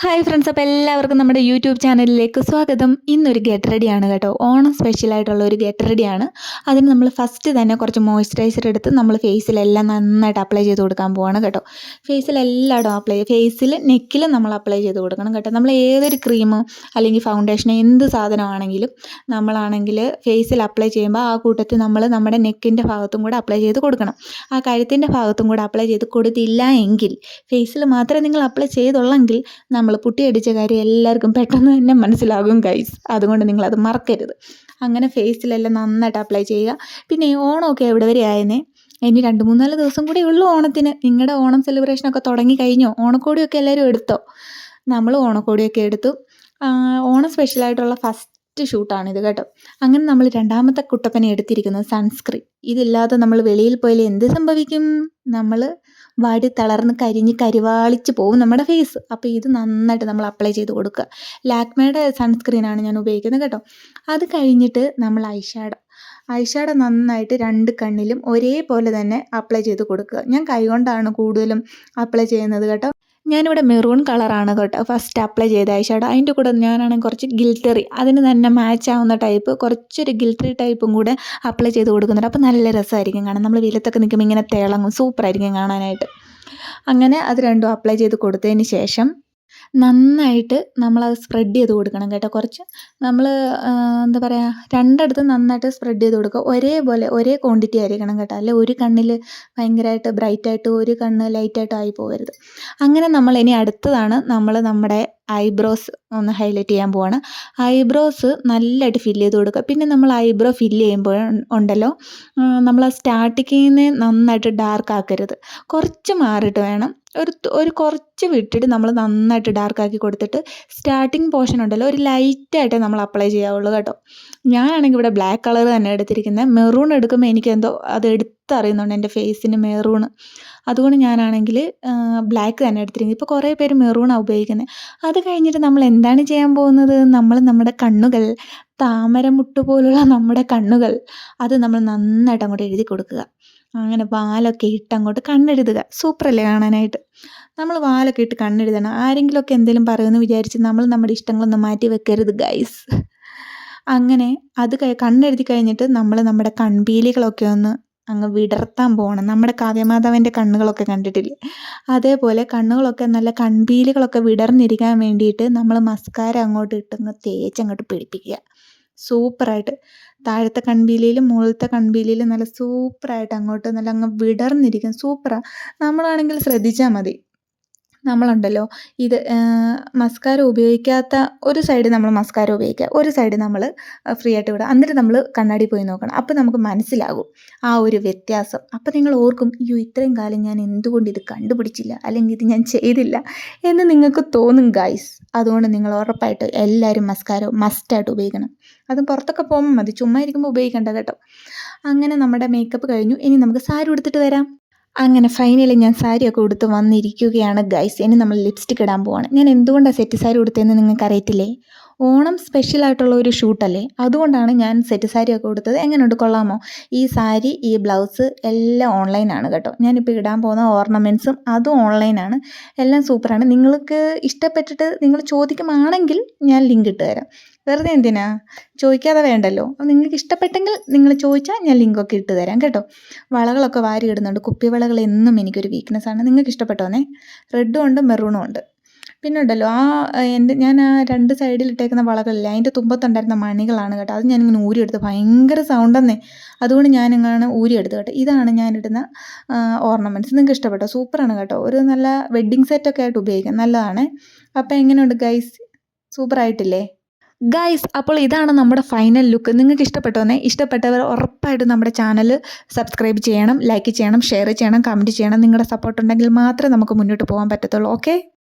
Hi friends, അപ്പോൾ എല്ലാവർക്കും നമ്മുടെ യൂട്യൂബ് ചാനലിലേക്ക് സ്വാഗതം. ഇന്നൊരു ഗെറ്റ് റെഡിയാണ് കേട്ടോ. ഓണം സ്പെഷ്യലായിട്ടുള്ള ഒരു ഗെറ്റ് റെഡിയാണ്. അതിന് നമ്മൾ ഫസ്റ്റ് തന്നെ കുറച്ച് മോയ്സ്ചറൈസർ എടുത്ത് നമ്മൾ ഫേസിലെല്ലാം നന്നായിട്ട് അപ്ലൈ ചെയ്ത് കൊടുക്കാൻ പോവാണ് കേട്ടോ. ഫേസിലെല്ലായിടും ഫേസിൽ നെക്കിലും നമ്മൾ അപ്ലൈ ചെയ്ത് കൊടുക്കണം കേട്ടോ. നമ്മൾ ഏതൊരു ക്രീമോ അല്ലെങ്കിൽ ഫൗണ്ടേഷനോ എന്ത് സാധനമാണെങ്കിലും നമ്മളാണെങ്കിൽ ഫേസിൽ അപ്ലൈ ചെയ്യുമ്പോൾ ആ കൂട്ടത്തിൽ നമ്മൾ നമ്മുടെ നെക്കിൻ്റെ ഭാഗത്തും കൂടെ അപ്ലൈ ചെയ്ത് കൊടുക്കണം. ആ കഴുത്തിൻ്റെ ഭാഗത്തും കൂടെ അപ്ലൈ ചെയ്ത് കൊടുത്തില്ല എങ്കിൽ, ഫേസിൽ മാത്രമേ നിങ്ങൾ അപ്ലൈ ചെയ്തുള്ളെങ്കിൽ നമ്മൾ പുട്ടിയടിച്ച കാര്യം എല്ലാവർക്കും പെട്ടെന്ന് തന്നെ മനസ്സിലാകും ഗൈസ്. അതുകൊണ്ട് നിങ്ങളത് മറക്കരുത്. അങ്ങനെ ഫേസിലെല്ലാം നന്നായിട്ട് അപ്ലൈ ചെയ്യുക. പിന്നെ ഓണമൊക്കെ എവിടെ വരെ ആയെന്നേ, ഇനി 2-3-4 ദിവസം കൂടി ഉള്ളൂ ഓണത്തിന്. നിങ്ങളുടെ ഓണം സെലിബ്രേഷനൊക്കെ തുടങ്ങി കഴിഞ്ഞോ? ഓണക്കോടിയൊക്കെ എല്ലാവരും എടുത്തോ? നമ്മൾ ഓണക്കോടിയൊക്കെ എടുത്തു. ഓണം സ്പെഷ്യലായിട്ടുള്ള ഫസ്റ്റ് ഷൂട്ടാണിത് കേട്ടോ. അങ്ങനെ നമ്മൾ രണ്ടാമത്തെ കുട്ടപ്പനെ എടുത്തിരിക്കുന്നത് സൺസ്ക്രീൻ. ഇതില്ലാതെ നമ്മൾ വെളിയിൽ പോയാൽ എന്ത് സംഭവിക്കും? നമ്മൾ വാടി തളർന്ന് കരിവാളിച്ച് പോകും നമ്മുടെ ഫേസ്. അപ്പോൾ ഇത് നന്നായിട്ട് നമ്മൾ അപ്ലൈ ചെയ്ത് കൊടുക്കുക. ലാക്മേയുടെ സൺസ്ക്രീനാണ് ഞാൻ ഉപയോഗിക്കുന്നത് കേട്ടോ. അത് കഴിഞ്ഞിട്ട് നമ്മൾ ഐഷാഡോ നന്നായിട്ട് 2 കണ്ണിലും ഒരേപോലെ തന്നെ അപ്ലൈ ചെയ്ത് കൊടുക്കുക. ഞാൻ കൈകൊണ്ടാണ് കൂടുതലും അപ്ലൈ ചെയ്യുന്നത് കേട്ടോ. ഞാനിവിടെ മെറൂൺ കളറാണ് കേട്ടോ ഫസ്റ്റ് അപ്ലൈ ചെയ്ത ഐഷാഡോ. അതിൻ്റെ കൂടെ ഞാനാണെങ്കിൽ കുറച്ച് ഗിൽറ്ററി, അതിന് തന്നെ മാച്ച് ആവുന്ന ടൈപ്പ് കുറച്ചൊരു ഗിൽറ്ററി ടൈപ്പും കൂടെ അപ്ലൈ ചെയ്ത് കൊടുക്കുന്നുണ്ട്. അപ്പോൾ നല്ല രസമായിരിക്കും കാണാൻ. നമ്മൾ വെയിലത്തൊക്കെ നിൽക്കുമ്പോൾ ഇങ്ങനെ തിളങ്ങും, സൂപ്പറായിരിക്കും കാണാനായിട്ട്. അങ്ങനെ അത് രണ്ടും അപ്ലൈ ചെയ്ത് കൊടുത്തതിന് ശേഷം നന്നായിട്ട് നമ്മളത് സ്പ്രെഡ് ചെയ്ത് കൊടുക്കണം കേട്ടോ. കുറച്ച് നമ്മൾ എന്താ പറയുക, രണ്ടിടത്തും നന്നായിട്ട് സ്പ്രെഡ് ചെയ്ത് കൊടുക്കുക. ഒരേപോലെ ഒരേ ക്വാണ്ടിറ്റി ആയിരിക്കണം കേട്ടോ. അല്ലെ ഒരു കണ്ണിൽ ഭയങ്കരമായിട്ട് ബ്രൈറ്റായിട്ട് ഒരു കണ്ണ് ലൈറ്റായിട്ട് ആയി പോകരുത്. അങ്ങനെ നമ്മൾ ഇനി അടുത്തതാണ് നമ്മുടെ ഐബ്രോസ് ഒന്ന് ഹൈലൈറ്റ് ചെയ്യാൻ പോവാണ്. ഐബ്രോസ് നല്ലതായിട്ട് ഫില്ല് ചെയ്ത് കൊടുക്കുക. പിന്നെ നമ്മൾ ഐബ്രോ ഫില്ല് ചെയ്യുമ്പോൾ ഉണ്ടല്ലോ, നമ്മൾ ആ സ്റ്റാർട്ടിങ്ങിൽ നിന്ന് നന്നായിട്ട് ഡാർക്ക് ആക്കരുത്. കുറച്ച് മാറിയിട്ട് വേണം, ഒരു കുറച്ച് വിട്ടിട്ട് നമ്മൾ നന്നായിട്ട് ഡാർക്കാക്കി കൊടുത്തിട്ട് സ്റ്റാർട്ടിങ് പോർഷൻ ഉണ്ടല്ലോ ഒരു ലൈറ്റായിട്ടേ നമ്മൾ അപ്ലൈ ചെയ്യാവുള്ളൂ കേട്ടോ. ഞാനാണെങ്കിൽ ഇവിടെ ബ്ലാക്ക് കളർ തന്നെ എടുത്തിരിക്കുന്നത്. മെറൂൺ എടുക്കുമ്പോൾ എനിക്കെന്തോ അത് എടുത്തറിയുന്നുണ്ട് എൻ്റെ ഫേസിന് മെറൂൺ. അതുകൊണ്ട് ഞാനാണെങ്കിൽ ബ്ലാക്ക് തന്നെ എടുത്തിരിക്കുന്നത്. ഇപ്പോൾ കുറേ പേര് മെറൂണാണ് ഉപയോഗിക്കുന്നത്. അത് കഴിഞ്ഞിട്ട് നമ്മൾ എന്താണ് ചെയ്യാൻ പോകുന്നത്? നമ്മുടെ കണ്ണുകൾ, താമരമുട്ട് പോലുള്ള നമ്മുടെ കണ്ണുകൾ, അത് നമ്മൾ നന്നായിട്ട് അങ്ങോട്ട് എഴുതി കൊടുക്കുക. അങ്ങനെ വാലൊക്കെ ഇട്ട് അങ്ങോട്ട് കണ്ണെഴുതുക. സൂപ്പറല്ലേ കാണാനായിട്ട്? നമ്മൾ വാലൊക്കെ ഇട്ട് കണ്ണെഴുതണം. ആരെങ്കിലുമൊക്കെ എന്തെങ്കിലും പറയുമെന്ന് വിചാരിച്ച് നമ്മൾ നമ്മുടെ ഇഷ്ടങ്ങളൊന്നും മാറ്റി വെക്കരുത് ഗൈസ്. അങ്ങനെ അത് കണ്ണെഴുതി കഴിഞ്ഞിട്ട് നമ്മൾ നമ്മുടെ കൺപീലികളൊക്കെ ഒന്ന് അങ്ങ് വിടർത്താൻ പോകണം. നമ്മുടെ കാവ്യമാധവൻ്റെ കണ്ണുകളൊക്കെ കണ്ടിട്ടില്ലേ? അതേപോലെ കണ്ണുകളൊക്കെ നല്ല കൺപീലികളൊക്കെ വിടർന്നിരിക്കാൻ വേണ്ടിയിട്ട് നമ്മൾ മസ്കാര അങ്ങോട്ട് ഇട്ടങ്ങ് തേച്ചങ്ങോട്ട് പിടിപ്പിക്കുക. സൂപ്പറായിട്ട് താഴത്തെ കൺപീലിയിലും മുകളിലത്തെ കൺപീലിയിലും നല്ല സൂപ്പറായിട്ട് അങ്ങോട്ട് നല്ല അങ്ങ് വിടർന്നിരിക്കും. സൂപ്പറാണ്. നമ്മളാണെങ്കിൽ ശ്രദ്ധിച്ചാൽ മതി. നമ്മളുണ്ടല്ലോ ഇത് മസ്കാര ഉപയോഗിക്കാത്ത ഒരു സൈഡ് നമ്മൾ മസ്കാര ഉപയോഗിക്കുക, ഒരു സൈഡ് നമ്മൾ ഫ്രീ ആയിട്ട് വിടുക. എന്നിട്ട് നമ്മൾ കണ്ണാടി പോയി നോക്കണം. അപ്പോൾ നമുക്ക് മനസ്സിലാകും ആ ഒരു വ്യത്യാസം. അപ്പോൾ നിങ്ങൾ ഓർക്കും, അയ്യോ ഇത്രയും കാലം ഞാൻ എന്തുകൊണ്ട് ഇത് കണ്ടുപിടിച്ചില്ല, അല്ലെങ്കിൽ ഇത് ഞാൻ ചെയ്തില്ല എന്ന് നിങ്ങൾക്ക് തോന്നും ഗൈസ്. അതുകൊണ്ട് നിങ്ങൾ ഉറപ്പായിട്ട് എല്ലാവരും മസ്കാര മസ്റ്റായിട്ട് ഉപയോഗിക്കണം. അതും പുറത്തൊക്കെ പോകുമ്പോൾ മതി, ചുമ്മാ ഇരിക്കുമ്പോൾ ഉപയോഗിക്കേണ്ട കേട്ടോ. അങ്ങനെ നമ്മുടെ മേക്കപ്പ് കഴിഞ്ഞു. ഇനി നമുക്ക് സാരി ഉടുത്തിട്ട് വരാം. അങ്ങനെ ഫൈനലി ഞാൻ സാരിയൊക്കെ ഉടുത്ത് വന്നിരിക്കുകയാണ് ഗൈസ്. ഇനി നമ്മൾ ലിപ്സ്റ്റിക് ഇടാൻ പോവാണ്. ഞാൻ എന്തുകൊണ്ടാണ് സെറ്റ് സാരി ഉടുത്തതെന്ന് നിങ്ങൾക്ക് അറിയത്തില്ലേ? ഓണം സ്പെഷ്യലായിട്ടുള്ള ഒരു ഷൂട്ടല്ലേ, അതുകൊണ്ടാണ് ഞാൻ സെറ്റ് സാരിയൊക്കെ ഉടുത്തത്. എങ്ങനെയുണ്ട്, കൊള്ളാമോ? ഈ സാരി, ഈ ബ്ലൗസ് എല്ലാം ഓൺലൈനാണ് കേട്ടോ. ഞാനിപ്പോൾ ഇടാൻ പോകുന്ന ഓർണമെൻറ്റ്സും അതും ഓൺലൈനാണ്. എല്ലാം സൂപ്പറാണ്. നിങ്ങൾക്ക് ഇഷ്ടപ്പെട്ടിട്ട് നിങ്ങൾ ചോദിക്കുവാണെങ്കിൽ ഞാൻ ലിങ്ക് ഇട്ട് തരാം. വെറുതെ എന്തിനാ, ചോദിക്കാതെ വേണ്ടല്ലോ. അപ്പോൾ നിങ്ങൾക്ക് ഇഷ്ടപ്പെട്ടെങ്കിൽ നിങ്ങൾ ചോദിച്ചാൽ ഞാൻ ലിങ്കൊക്കെ ഇട്ട് തരാം കേട്ടോ. വളകളൊക്കെ വാരി ഇടുന്നുണ്ട്. കുപ്പിവളകൾ എന്നും എനിക്കൊരു വീക്ക്നെസ്സാണ്. നിങ്ങൾക്ക് ഇഷ്ടപ്പെട്ടോന്നേ? റെഡും ഉണ്ട് മെറൂണും ഉണ്ട്. പിന്നെ ഉണ്ടല്ലോ ഞാൻ ആ 2 സൈഡിൽ ഇട്ടേക്കുന്ന വളകളില്ല, അതിൻ്റെ തുമ്പത്തുണ്ടായിരുന്ന മണികളാണ് കേട്ടോ. അത് ഞാനിങ്ങനെ ഊരിയെടുത്ത്, ഭയങ്കര സൗണ്ടെന്നേ, അതുകൊണ്ട് ഞാനിങ്ങനെ ഊരിയെടുത്ത് കേട്ടോ. ഇതാണ് ഞാനിടുന്ന ഓർണമെൻറ്റ്സ്. നിങ്ങൾക്ക് ഇഷ്ടപ്പെട്ടോ? സൂപ്പറാണ് കേട്ടോ. ഒരു നല്ല വെഡ്ഡിങ് സെറ്റൊക്കെ ആയിട്ട് ഉപയോഗിക്കാം, നല്ലതാണ്. അപ്പോൾ എങ്ങനെയുണ്ട് ഗൈസ്? സൂപ്പറായിട്ടില്ലേ ഗൈസ്? അപ്പോൾ ഇതാണ് നമ്മുടെ ഫൈനൽ ലുക്ക്. നിങ്ങൾക്ക് ഇഷ്ടപ്പെട്ടോന്നേ? ഇഷ്ടപ്പെട്ടവർ ഉറപ്പായിട്ടും നമ്മുടെ ചാനൽ സബ്സ്ക്രൈബ് ചെയ്യണം, ലൈക്ക് ചെയ്യണം, ഷെയർ ചെയ്യണം, കമൻറ്റ് ചെയ്യണം. നിങ്ങളുടെ സപ്പോർട്ട് ഉണ്ടെങ്കിൽ മാത്രമേ നമുക്ക് മുന്നോട്ട് പോകാൻ പറ്റത്തുള്ളൂ. ഓക്കെ.